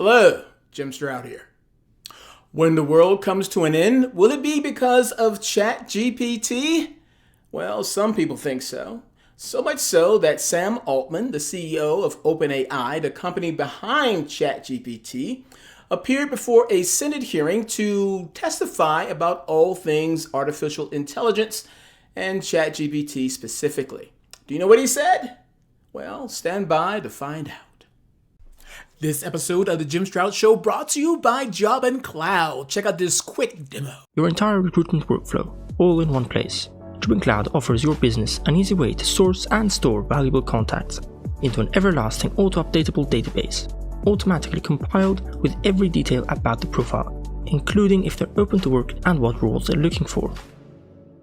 Hello, Jim Stroud here. When the world comes to an end, will it be because of ChatGPT? Well, some people think so. So much so that Sam Altman, the CEO of OpenAI, the company behind ChatGPT, appeared before a Senate hearing to testify about all things artificial intelligence and ChatGPT specifically. Do you know what he said? Well, stand by to find out. This episode of The Jim Stroud Show brought to you by Job and Cloud. Check out this quick demo. Your entire recruitment workflow, all in one place. Job and Cloud offers your business an easy way to source and store valuable contacts into an everlasting auto-updatable database, automatically compiled with every detail about the profile, including if they're open to work and what roles they're looking for.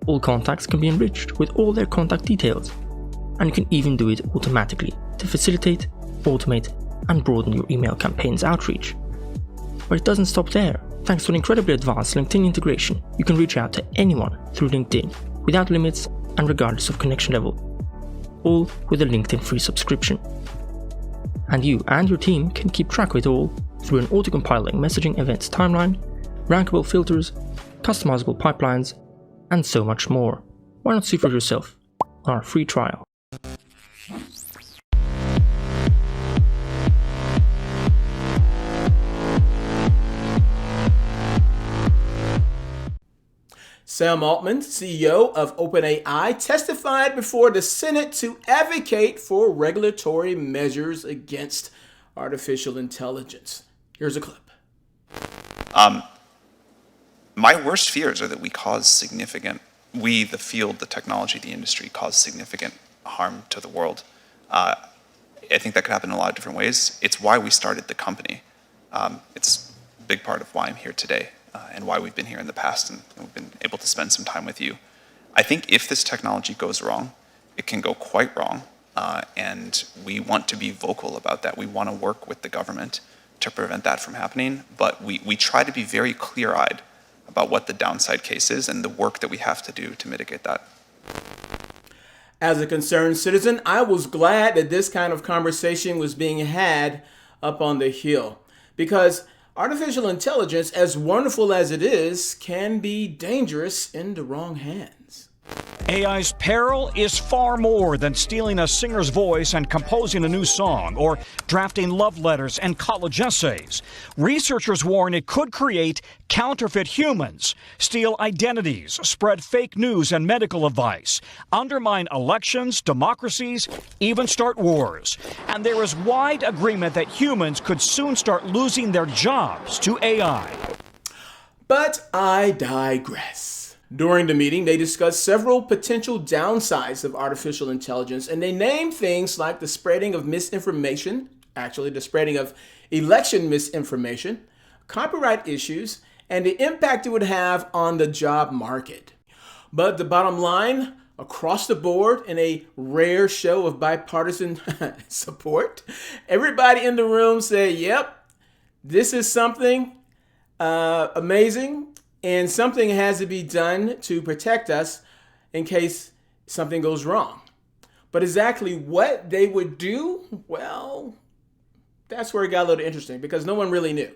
All contacts can be enriched with all their contact details, and you can even do it automatically to facilitate, automate, and broaden your email campaign's outreach. But it doesn't stop there. Thanks to an incredibly advanced LinkedIn integration, you can reach out to anyone through LinkedIn without limits and regardless of connection level, all with a LinkedIn free subscription. And you and your team can keep track of it all through an auto-compiling messaging events timeline, rankable filters, customizable pipelines, and so much more. Why not see for yourself on our free trial? Sam Altman, CEO of OpenAI, testified before the Senate to advocate for regulatory measures against artificial intelligence. Here's a clip. My worst fears are that the field, the technology, the industry, cause significant harm to the world. I think that could happen in a lot of different ways. It's why we started the company. It's a big part of why I'm here today. And why we've been here in the past and we've been able to spend some time with you. I think if this technology goes wrong, it can go quite wrong, and we want to be vocal about that. We want to work with the government to prevent that from happening, but we try to be very clear-eyed about what the downside case is and the work that we have to do to mitigate that. As a concerned citizen, I was glad that this kind of conversation was being had up on the Hill, because artificial intelligence, as wonderful as it is, can be dangerous in the wrong hands. AI's peril is far more than stealing a singer's voice and composing a new song or drafting love letters and college essays. Researchers warn it could create counterfeit humans, steal identities, spread fake news and medical advice, undermine elections, democracies, even start wars. And there is wide agreement that humans could soon start losing their jobs to AI. But I digress. During the meeting, they discussed several potential downsides of artificial intelligence, and they named things like the spreading of misinformation, actually the spreading of election misinformation, copyright issues, and the impact it would have on the job market. But the bottom line, across the board, in a rare show of bipartisan support, everybody in the room said, yep, this is something amazing. And something has to be done to protect us in case something goes wrong. But exactly what they would do, well, that's where it got a little interesting because no one really knew.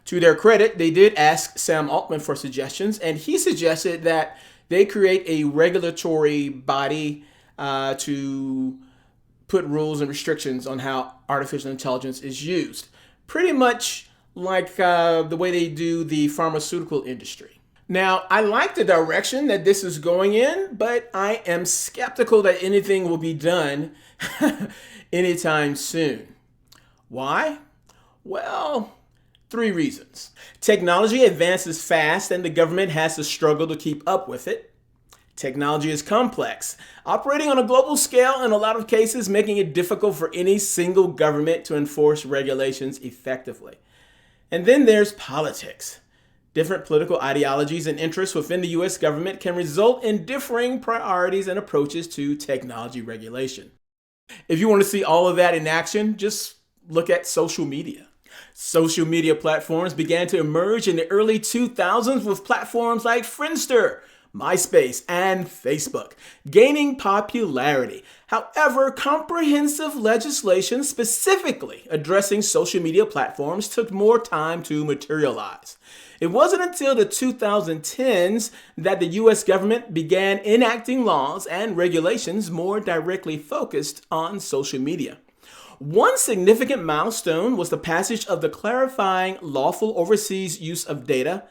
To their credit, they did ask Sam Altman for suggestions, and he suggested that they create a regulatory body to put rules and restrictions on how artificial intelligence is used. Pretty much like the way they do the pharmaceutical industry. Now, I like the direction that this is going in, but I am skeptical that anything will be done anytime soon. Why? Well, 3 reasons. Technology advances fast and the government has to struggle to keep up with it. Technology is complex, operating on a global scale in a lot of cases, making it difficult for any single government to enforce regulations effectively. And then there's politics. Different political ideologies and interests within the U.S. government can result in differing priorities and approaches to technology regulation. If you want to see all of that in action, just look at social media. Social media platforms began to emerge in the early 2000s with platforms like Friendster, MySpace, and Facebook, gaining popularity. However, comprehensive legislation specifically addressing social media platforms took more time to materialize. It wasn't until the 2010s that the US government began enacting laws and regulations more directly focused on social media. One significant milestone was the passage of the Clarifying Lawful Overseas Use of Data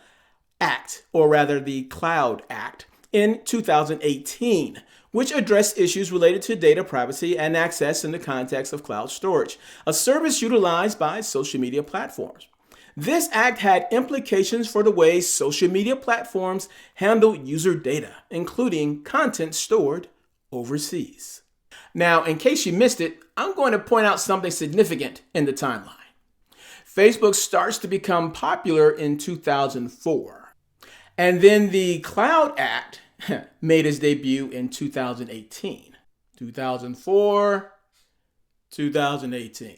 Act, or rather the Cloud Act, in 2018, which addressed issues related to data privacy and access in the context of cloud storage, a service utilized by social media platforms. This act had implications for the way social media platforms handle user data, including content stored overseas. Now, in case you missed it, I'm going to point out something significant in the timeline. Facebook starts to become popular in 2004. And then the Cloud Act made its debut in 2018. 2004, 2018.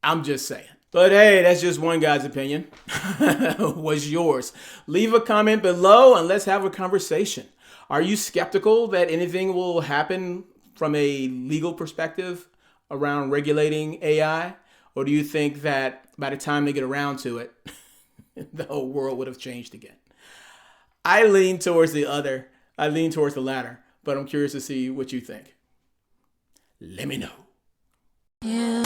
I'm just saying. But hey, that's just one guy's opinion. What's yours? Leave a comment below and let's have a conversation. Are you skeptical that anything will happen from a legal perspective around regulating AI? Or do you think that by the time they get around to it, the whole world would have changed again? I lean towards the latter, but I'm curious to see what you think. Let me know. Yeah.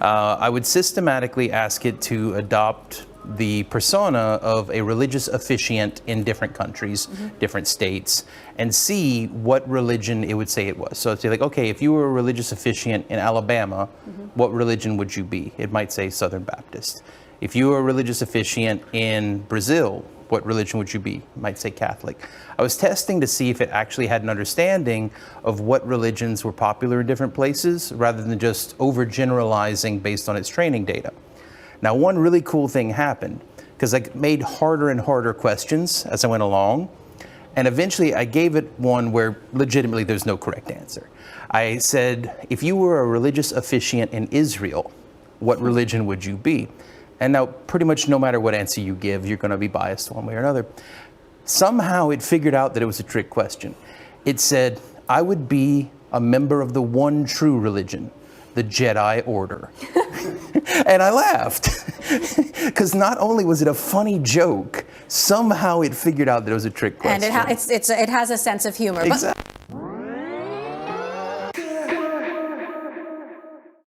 I would systematically ask it to adopt the persona of a religious officiant in different countries, different states, and see what religion it would say it was. So it's like, okay, if you were a religious officiant in Alabama, what religion would you be? It might say Southern Baptist. If you were a religious officiant in Brazil, what religion would you be? It might say Catholic. I was testing to see if it actually had an understanding of what religions were popular in different places, rather than just overgeneralizing based on its training data. Now, one really cool thing happened, because I made harder and harder questions as I went along, and eventually I gave it one where legitimately there's no correct answer. I said, if you were a religious officiant in Israel, what religion would you be? And now, pretty much no matter what answer you give, you're going to be biased one way or another. Somehow it figured out that it was a trick question. It said, I would be a member of the one true religion, the Jedi Order. And I laughed, because not only was it a funny joke, somehow it figured out that it was a trick question. And it has a sense of humor. Exactly.